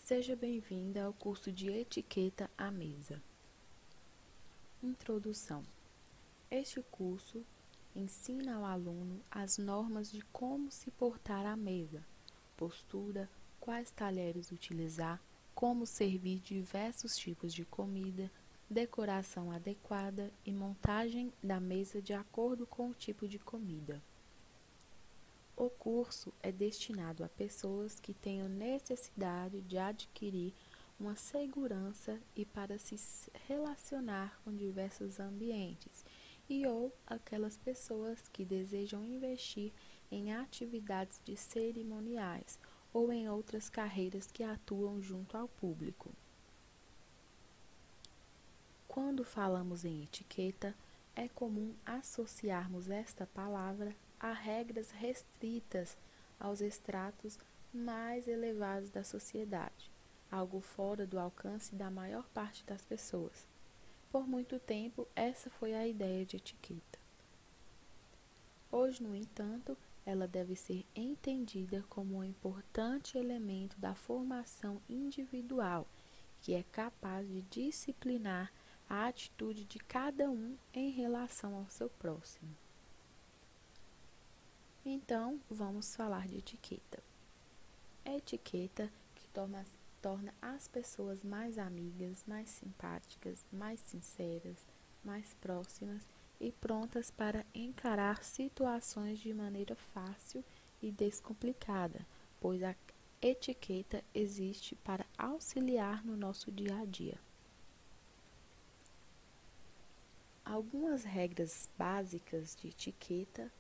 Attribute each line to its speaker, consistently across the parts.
Speaker 1: Seja bem-vinda ao curso de Etiqueta à Mesa. Introdução. Este curso ensina ao aluno as normas de como se portar à mesa, postura, quais talheres utilizar, como servir diversos tipos de comida, decoração adequada e montagem da mesa de acordo com o tipo de comida. O curso é destinado a pessoas que tenham necessidade de adquirir uma segurança e para se relacionar com diversos ambientes, ou aquelas pessoas que desejam investir em atividades de cerimoniais ou em outras carreiras que atuam junto ao público. Quando falamos em etiqueta, é comum associarmos esta palavra a regras restritas aos estratos mais elevados da sociedade, algo fora do alcance da maior parte das pessoas. Por muito tempo, essa foi a ideia de etiqueta. Hoje, no entanto, ela deve ser entendida como um importante elemento da formação individual, que é capaz de disciplinar a atitude de cada um em relação ao seu próximo. Então, vamos falar de etiqueta. É etiqueta que torna as pessoas mais amigas, mais simpáticas, mais sinceras, mais próximas e prontas para encarar situações de maneira fácil e descomplicada, pois a etiqueta existe para auxiliar no nosso dia a dia. Algumas regras básicas de etiqueta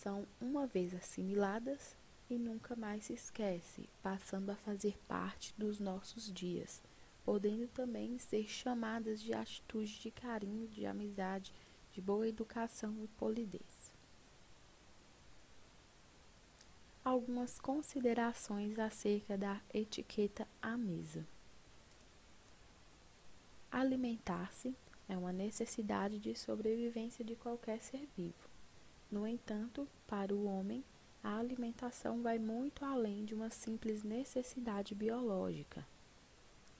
Speaker 1: são uma vez assimiladas e nunca mais se esquece, passando a fazer parte dos nossos dias, podendo também ser chamadas de atitudes de carinho, de amizade, de boa educação e polidez. Algumas considerações acerca da etiqueta à mesa. Alimentar-se é uma necessidade de sobrevivência de qualquer ser vivo. No entanto, para o homem, a alimentação vai muito além de uma simples necessidade biológica.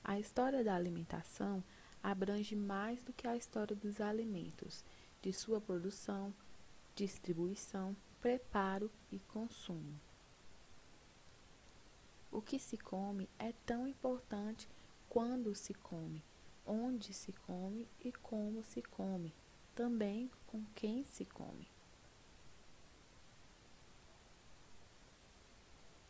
Speaker 1: A história da alimentação abrange mais do que a história dos alimentos, de sua produção, distribuição, preparo e consumo. O que se come é tão importante quando se come, onde se come e como se come, também com quem se come.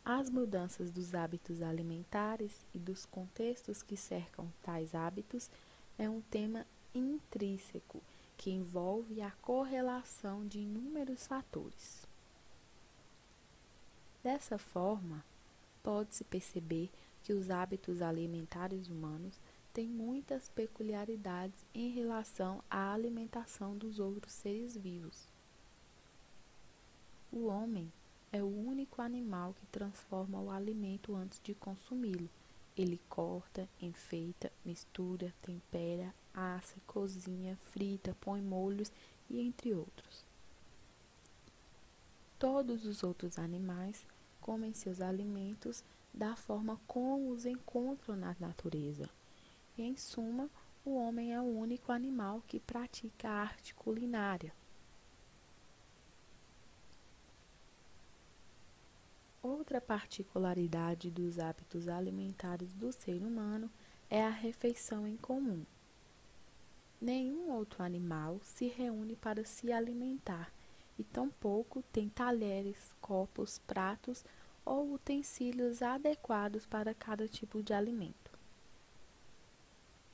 Speaker 1: As mudanças dos hábitos alimentares e dos contextos que cercam tais hábitos é um tema intrínseco que envolve a correlação de inúmeros fatores. Dessa forma, pode-se perceber que os hábitos alimentares humanos têm muitas peculiaridades em relação à alimentação dos outros seres vivos. O homem é o único animal que transforma o alimento antes de consumi-lo. Ele corta, enfeita, mistura, tempera, assa, cozinha, frita, põe molhos e entre outros. Todos os outros animais comem seus alimentos da forma como os encontram na natureza. Em suma, o homem é o único animal que pratica a arte culinária. Outra particularidade dos hábitos alimentares do ser humano é a refeição em comum. Nenhum outro animal se reúne para se alimentar e tampouco tem talheres, copos, pratos ou utensílios adequados para cada tipo de alimento.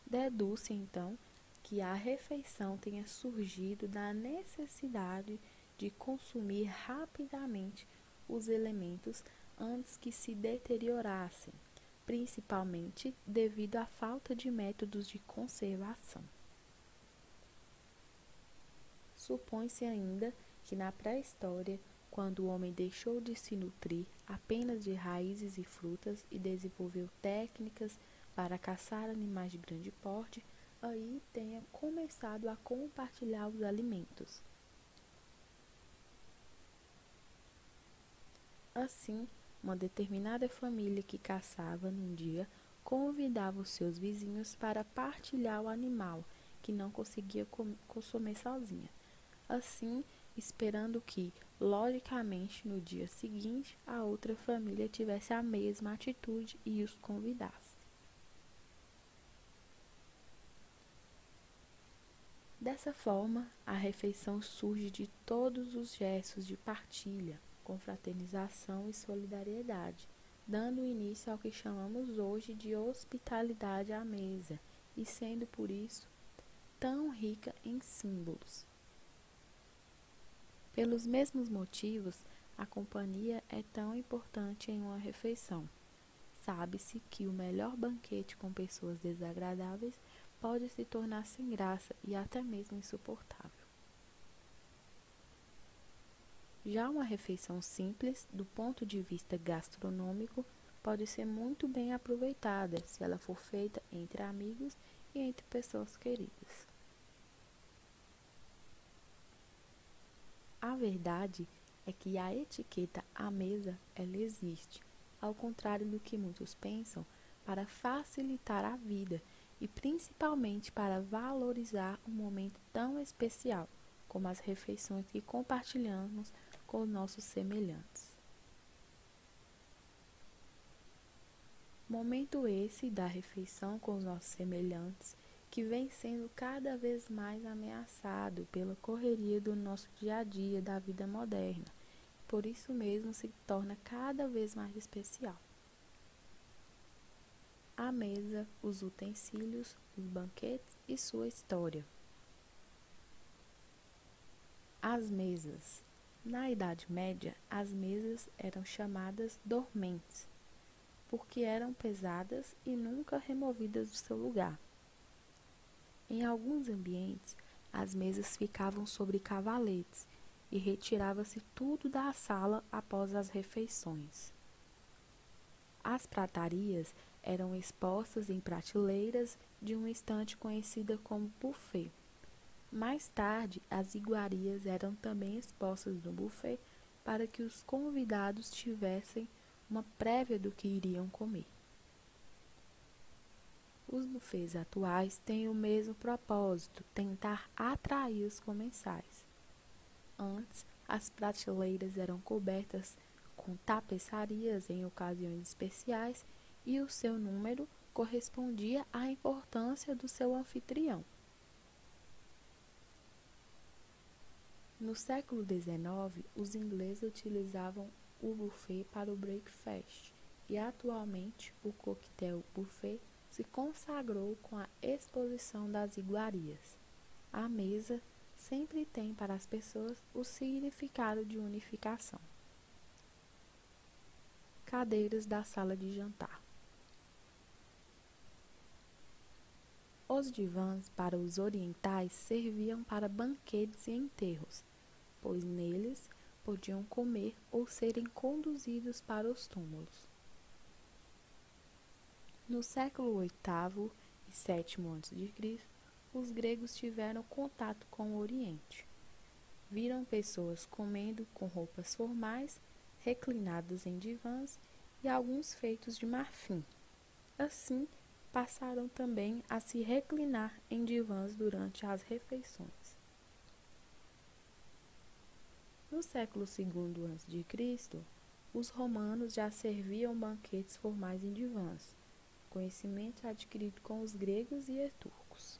Speaker 1: Deduz-se, então, que a refeição tenha surgido da necessidade de consumir rapidamente os elementos antes que se deteriorassem, principalmente devido à falta de métodos de conservação. Supõe-se ainda que na pré-história, quando o homem deixou de se nutrir apenas de raízes e frutas e desenvolveu técnicas para caçar animais de grande porte, aí tenha começado a compartilhar os alimentos. Assim, uma determinada família que caçava num dia convidava os seus vizinhos para partilhar o animal que não conseguia consumir sozinha. Assim, esperando que, logicamente, no dia seguinte, a outra família tivesse a mesma atitude e os convidasse. Dessa forma, a refeição surge de todos os gestos de partilha, confraternização e solidariedade, dando início ao que chamamos hoje de hospitalidade à mesa, e sendo por isso tão rica em símbolos. Pelos mesmos motivos, a companhia é tão importante em uma refeição. Sabe-se que o melhor banquete com pessoas desagradáveis pode se tornar sem graça e até mesmo insuportável. Já uma refeição simples, do ponto de vista gastronômico, pode ser muito bem aproveitada se ela for feita entre amigos e entre pessoas queridas. A verdade é que a etiqueta à mesa, ela existe, ao contrário do que muitos pensam, para facilitar a vida e principalmente para valorizar um momento tão especial como as refeições que compartilhamos com nossos semelhantes. Momento esse da refeição com os nossos semelhantes que vem sendo cada vez mais ameaçado pela correria do nosso dia a dia da vida moderna. Por isso mesmo se torna cada vez mais especial. A mesa, os utensílios, os banquetes e sua história. As mesas. Na Idade Média, as mesas eram chamadas dormentes, porque eram pesadas e nunca removidas do seu lugar. Em alguns ambientes, as mesas ficavam sobre cavaletes e retirava-se tudo da sala após as refeições. As pratarias eram expostas em prateleiras de uma estante conhecida como buffet. Mais tarde, as iguarias eram também expostas no buffet para que os convidados tivessem uma prévia do que iriam comer. Os buffets atuais têm o mesmo propósito, tentar atrair os comensais. Antes, as prateleiras eram cobertas com tapeçarias em ocasiões especiais e o seu número correspondia à importância do seu anfitrião. No século XIX, os ingleses utilizavam o buffet para o breakfast e atualmente o coquetel buffet se consagrou com a exposição das iguarias. A mesa sempre tem para as pessoas o significado de unificação. Cadeiras da sala de jantar. Os divãs para os orientais serviam para banquetes e enterros, pois neles podiam comer ou serem conduzidos para os túmulos. No século VIII e VII a.C., os gregos tiveram contato com o Oriente. Viram pessoas comendo com roupas formais, reclinadas em divãs e alguns feitos de marfim. Assim, passaram também a se reclinar em divãs durante as refeições. No século II a.C., os romanos já serviam banquetes formais em divãs, conhecimento adquirido com os gregos e turcos.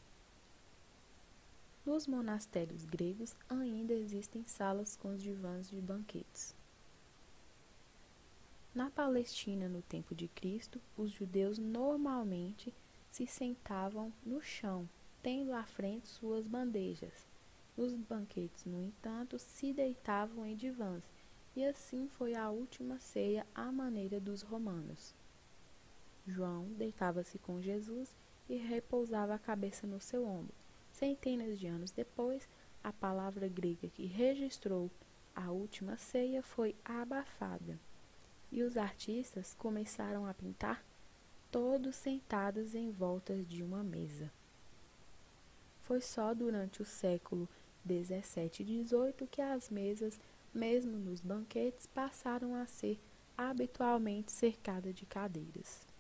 Speaker 1: Nos monastérios gregos ainda existem salas com os divãs de banquetes. Na Palestina, no tempo de Cristo, os judeus normalmente se sentavam no chão, tendo à frente suas bandejas. Nos banquetes, no entanto, se deitavam em divãs, e assim foi a última ceia à maneira dos romanos. João deitava-se com Jesus e repousava a cabeça no seu ombro. Centenas de anos depois, a palavra grega que registrou a última ceia foi abafada, e os artistas começaram a pintar todos sentados em volta de uma mesa. Foi só durante o século XVII e XVIII que as mesas, mesmo nos banquetes, passaram a ser habitualmente cercadas de cadeiras.